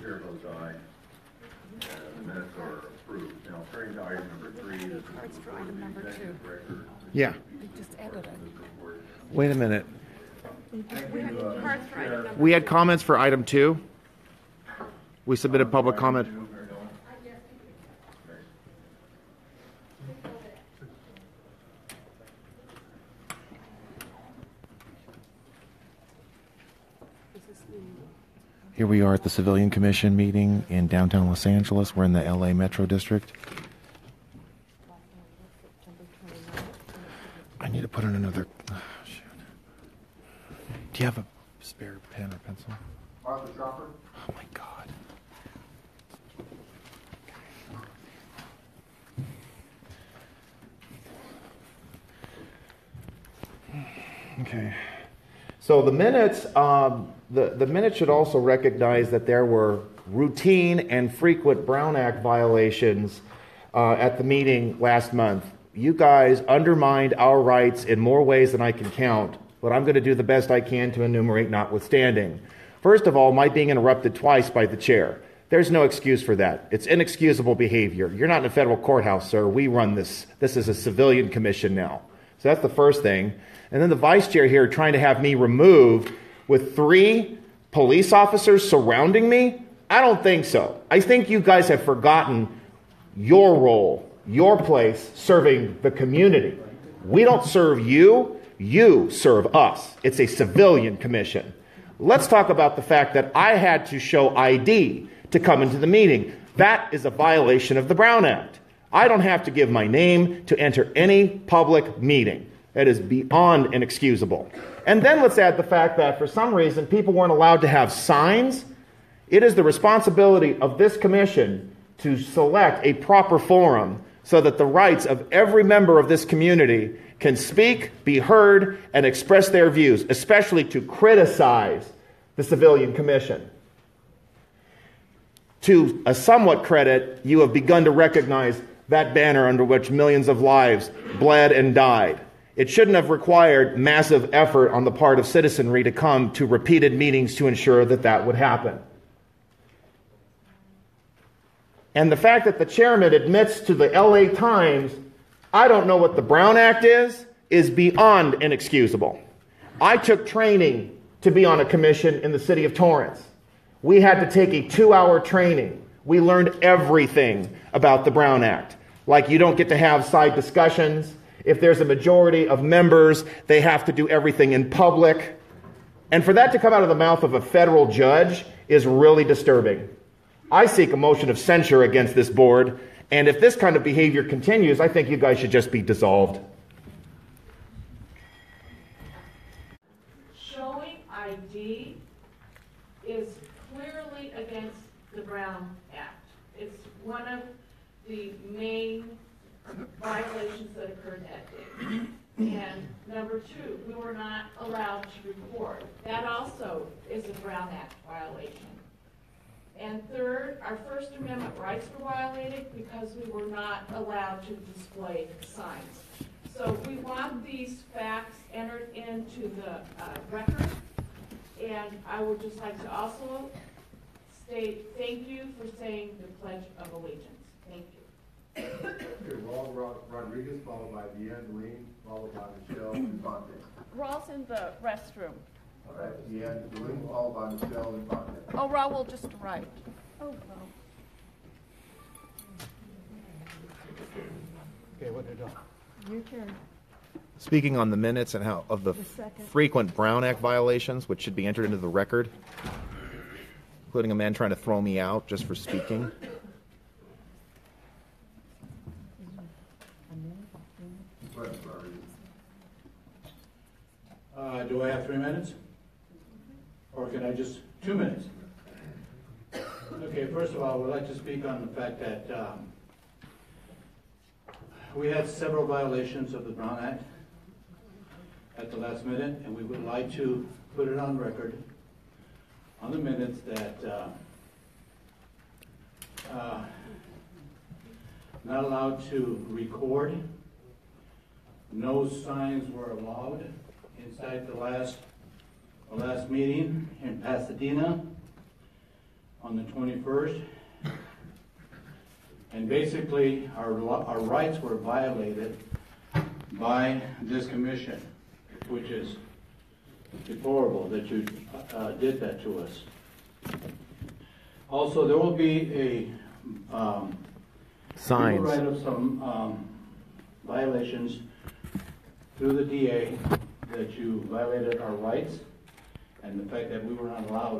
chair votes aye. The minutes are approved. Now, turning to item number 3. This is Cards for item number 2. Yeah. They just added it. Wait a minute. We had cards for item number We had comments for item 2. We submitted public comment. Here we are at the Civilian Commission meeting in downtown Los Angeles. We're in the LA Metro District. I need to put in another. Oh, shoot. Do you have a spare pen or pencil? Martha Schaper? Oh my God. Okay. So the minutes, the minutes should also recognize that there were routine and frequent Brown Act violations at the meeting last month. You guys undermined our rights in more ways than I can count, but I'm going to do the best I can to enumerate notwithstanding. First of all, my being interrupted twice by the chair. There's no excuse for that. It's inexcusable behavior. You're not in a federal courthouse, sir. We run this. This is a civilian commission now. So that's the first thing. And then the vice chair here trying to have me removed with 3 police officers surrounding me? I don't think so. I think you guys have forgotten your role, your place serving the community. We don't serve you. You serve us. It's a civilian commission. Let's talk about the fact that I had to show ID to come into the meeting. That is a violation of the Brown Act. I don't have to give my name to enter any public meeting. That is beyond inexcusable. And then let's add the fact that for some reason people weren't allowed to have signs. It is the responsibility of this commission to select a proper forum so that the rights of every member of this community can speak, be heard, and express their views, especially to criticize the civilian commission. To a somewhat credit, you have begun to recognize that banner under which millions of lives bled and died. It shouldn't have required massive effort on the part of citizenry to come to repeated meetings to ensure that that would happen. And the fact that the chairman admits to the LA Times, I don't know what the Brown Act is beyond inexcusable. I took training to be on a commission in the city of Torrance. We had to take a 2-hour training. We learned everything about the Brown Act. Like you don't get to have side discussions. If there's a majority of members, they have to do everything in public. And for that to come out of the mouth of a federal judge is really disturbing. I seek a motion of censure against this board, and if this kind of behavior continues, I think you guys should just be dissolved. Showing ID is clearly against the Brown Act. It's one of the main violations that occurred that day. And number 2, we were not allowed to record. That also is a Brown Act violation. And third, our First Amendment rights were violated because we were not allowed to display signs. So we want these facts entered into the record. And I would just like to also state thank you for saying the Pledge of Allegiance. Thank you. Okay, Raul Rodriguez, followed by Deanne Lee, followed by Michelle Infante. Raw's in the restroom. All right, Deanne Lee, followed by Michelle Infante. Oh, Raw will just arrive. Oh, well. Okay, what did I do? Your turn. Speaking on the minutes and how of the frequent Brown Act violations, which should be entered into the record, including a man trying to throw me out just for speaking. Do I have 3 minutes? Or can I just 2 minutes? Okay, first of all, I would like to speak on the fact that we had several violations of the Brown Act at the last minute, and we would like to put it on record on the minutes that not allowed to record, no signs were allowed inside the last meeting in Pasadena. on the 21st. And basically, our rights were violated by this commission, which is deplorable that you did that to us. Also, there will be a Signs. we will write up some violations through the DA that you violated our rights and the fact that we were not allowed